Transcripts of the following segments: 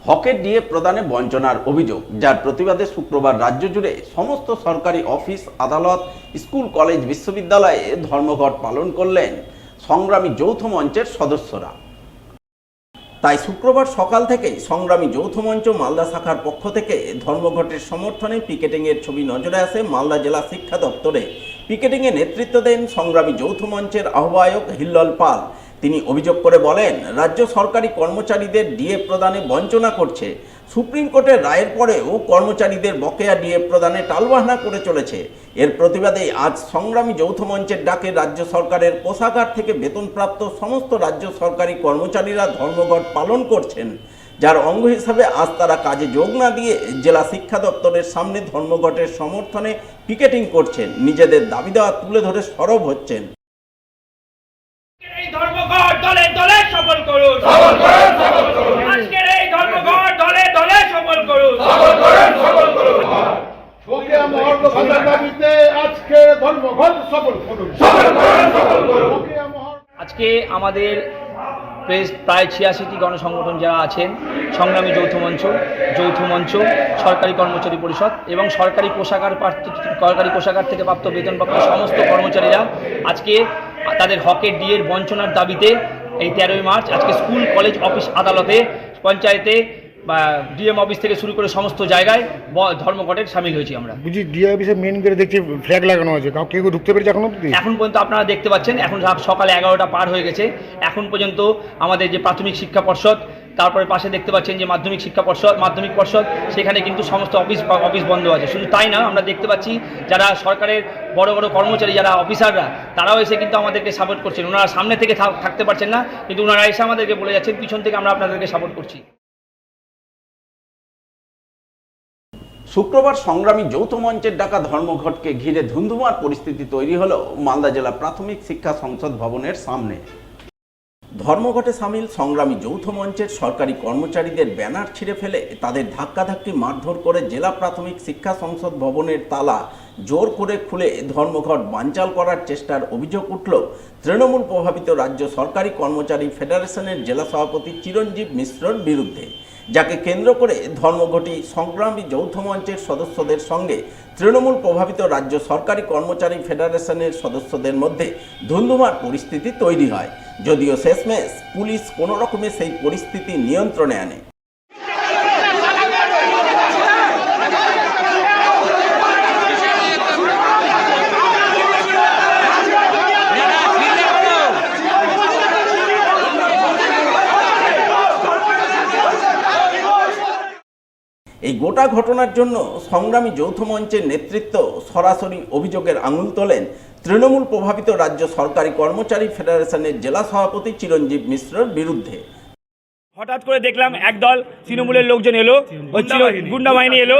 হকের ডিএ প্রদানে বঞ্চনার অভিযোগ, যার প্রতিবাদে শুক্রবার রাজ্য জুড়ে সমস্ত সরকারি অফিস, আদালত, স্কুল, কলেজ, বিশ্ববিদ্যালয়ে ধর্মঘট পালন করলেন সংগ্রামী যৌথ মঞ্চের সদস্যরা। তাই শুক্রবার সকাল থেকেই সংগ্রামী যৌথ মঞ্চ মালদা শাখার পক্ষ থেকে ধর্মঘটের সমর্থনে পিকেটিংয়ের ছবি নজরে আসে মালদা জেলা শিক্ষা দপ্তরে। পিকেটিংয়ে নেতৃত্ব দেন সংগ্রামী যৌথ মঞ্চের আহ্বায়ক হিল্লল পাল। তিনি অভিযোগ করে বলেন, রাজ্য সরকারি কর্মচারীদের ডিএ প্রদানে বঞ্চনা করছে। সুপ্রিম কোর্টের রায়ের পরেও কর্মচারীদের বকেয়া ডিএ প্রদানে টালবাহানা করে চলেছে। এর প্রতিবাদে আজ সংগ্রামী যৌথ মঞ্চের ডাকে রাজ্য সরকারের কোষাগার থেকে বেতনপ্রাপ্ত সমস্ত রাজ্য সরকারি কর্মচারীরা ধর্মঘট পালন করছেন, যার অঙ্গ হিসাবে আজ তারা কাজে যোগ না দিয়ে জেলা শিক্ষা দপ্তরের সামনে ধর্মঘটের সমর্থনে পিকেটিং করছেন, নিজেদের দাবি দেওয়া তুলে ধরে সরব হচ্ছেন। ধর্মঘট দলে দলে সফল করুন, আজকের এই ধর্মঘট দলে দলে সফল করুন। আজকে আমাদের প্রায় 86টি গণসংগঠন যারা আছেন, সংগ্রামী যৌথ মঞ্চ, সরকারি কর্মচারী পরিষদ এবং সরকারি কোষাগার থেকে প্রাপ্ত বেতনপ্রাপ্ত সমস্ত কর্মচারীরা আজকে তাদের হকের ডিএর বঞ্চনার দাবিতে এই 13ই মার্চ আজকে স্কুল, কলেজ, অফিস, আদালতে, পঞ্চায়েতে বা ডিএম অফিস থেকে শুরু করে সমস্ত জায়গায় ধর্মঘটের সামিল হয়েছি আমরা। বুঝি ডিএম অফিসে মেন গেটে দেখছি ফ্ল্যাগ লাগানো আছে, কেউ ঢুকতে পেরেছে এখন পর্যন্ত আপনারা দেখতে পাচ্ছেন, এখন সকালে 11টা পার হয়ে গেছে। এখন পর্যন্ত আমাদের যে প্রাথমিক শিক্ষা পর্ষদ, তারপরে পাশে দেখতে পাচ্ছেন যে মাধ্যমিক পর্ষদ, সেখানে কিন্তু সমস্ত অফিস বন্ধ আছে। শুধু তাই না, আমরা দেখতে পাচ্ছি যারা সরকারের বড় বড় কর্মচারী, যারা অফিসাররা, তারাও এসে কিন্তু আমাদেরকে সাপোর্ট করছেন। ওনারা সামনে থেকে থাকতে পারছেন না, কিন্তু ওনারা এসে আমাদেরকে বলে যাচ্ছেন পিছন থেকে আমরা আপনাদেরকে সাপোর্ট করছি। শুক্রবার সংগ্রামী যৌথ মঞ্চের ডাকা ধর্মঘটকে ঘিরে ধুন্ধুমার পরিস্থিতি তৈরি হলো মালদা জেলা প্রাথমিক শিক্ষা সংসদ ভবনের সামনে। ধর্মঘটে সামিল সংগ্রামী যৌথ মঞ্চের সরকারি কর্মচারীদের ব্যানার ছিঁড়ে ফেলে তাদের ধাক্কাধাক্কি মারধর করে জেলা প্রাথমিক শিক্ষা সংসদ ভবনের তালা জোর করে খুলে ধর্মঘট বানচাল করার চেষ্টার অভিযোগ উঠল তৃণমূল প্রভাবিত রাজ্য সরকারি কর্মচারী ফেডারেশনের জেলা সভাপতি চিরঞ্জীব মিশ্রর বিরুদ্ধে, যাকে কেন্দ্র করে ধর্মঘটি সংগ্রামী যৌথ মঞ্চের সদস্যদের সঙ্গে তৃণমূল প্রভাবিত রাজ্য সরকারি কর্মচারী ফেডারেশনের সদস্যদের মধ্যে ধুন্ধুমার পরিস্থিতি তৈরি হয়। যদিও শেষমেশ পুলিশ কোনো রকমে সেই পরিস্থিতি নিয়ন্ত্রণে আনে। এই গোটা ঘটনার জন্য সংগ্রামী যৌথ মঞ্চের নেতৃত্ব সরাসরি অভিযোগের আঙুল তোলেন তৃণমূল প্রভাবিত রাজ্য সরকারি কর্মচারী ফেডারেশনের জেলা সভাপতি চিরঞ্জীব মিশ্রর বিরুদ্ধে। হঠাৎ করে দেখলাম একদল তৃণমূলের লোকজন এলো, গুন্ডা বাহিনী এলো,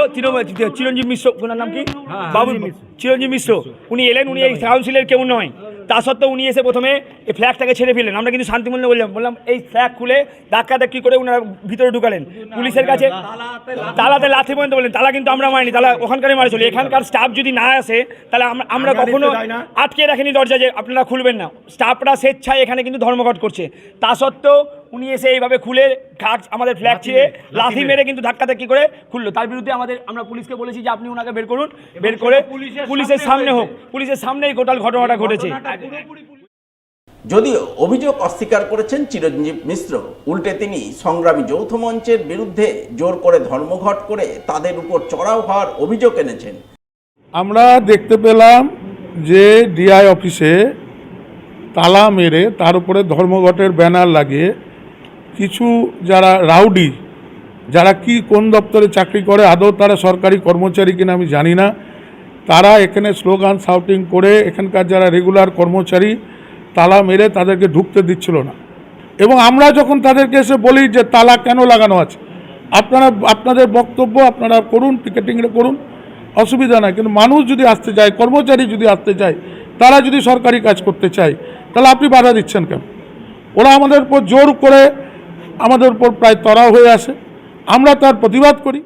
চিরঞ্জীব মিশ্র, ওনার নাম কি, বাবু চিরঞ্জীব মিশ্র, উনি এলেন। উনি এই কাউন্সিলের কেউ নয়, তা সত্ত্বেও উনি এসে প্রথমে এই ফ্ল্যাগটাকে ছেড়ে ফেললেন। আমরা কিন্তু শান্তিমূল্যে বললাম এই ফ্ল্যাগ খুলে ধাক্কি করে ওনারা ভিতরে ঢুকালেন। পুলিশের কাছে তালাতে লাথি পর্যন্ত বললেন, তালা কিন্তু আমরা মারিনি, তালা ওখানকারই মারি চলে। এখানকার স্টাফ যদি না আসে তাহলে আমরা কখনো আটকে রাখিনি দরজা যে আপনারা খুলবেন না। স্টাফরা স্বেচ্ছায় এখানে কিন্তু ধর্মঘট করছে, তা সত্ত্বেও উনি এসে এইভাবে খুলে আমাদের ফ্ল্যাগ ছিঁড়ে লাথি মেরে কিন্তু ধাক্কি করে খুললো। তার বিরুদ্ধে আমরা পুলিশকে বলেছি যে আপনি ওনাকে বের করুন, বের করে পুলিশের সামনে হোক, পুলিশের সামনেই গোটাল ঘটনাটা ঘটেছে। যদিও অভিযোগ অস্বীকার করেছেন চিরঞ্জীব মিশ্র, উল্টে তিনি সংগ্রামী যৌথ মঞ্চের বিরুদ্ধে জোর করে ধর্মঘট করে তাদের উপর চড়াও হওয়ার অভিযোগ এনেছেন। আমরা দেখতে পেলাম যে ডিআই অফিসে তালা মেরে তার উপরে ধর্মঘটের ব্যানার লাগিয়ে কিছু যারা রাউডি, যারা কোন দপ্তরে চাকরি করে, আদৌ তারা সরকারি কর্মচারী কিনা আমি জানি না, তারা এখানে স্লোগান শাউটিং করে এখানকার যারা রেগুলার কর্মচারী তালা মেরে তাদেরকে ঢুকতে দিচ্ছিল না। এবং আমরা যখন তাদেরকে এসে বলি যে তালা কেন লাগানো আছে, আপনাদের বক্তব্য আপনারা করুন, পিকেটিংটা করুন, অসুবিধা নাই, কিন্তু মানুষ যদি আসতে চায়, কর্মচারী যদি আসতে চায়, তারা যদি সরকারি কাজ করতে চায়, তাহলে আপনি বাধা দিচ্ছেন কেন? ওরা আমাদের উপর জোর করে আমাদের উপর প্রায় তড়াও হয়ে আসে, আমরা তার প্রতিবাদ করি।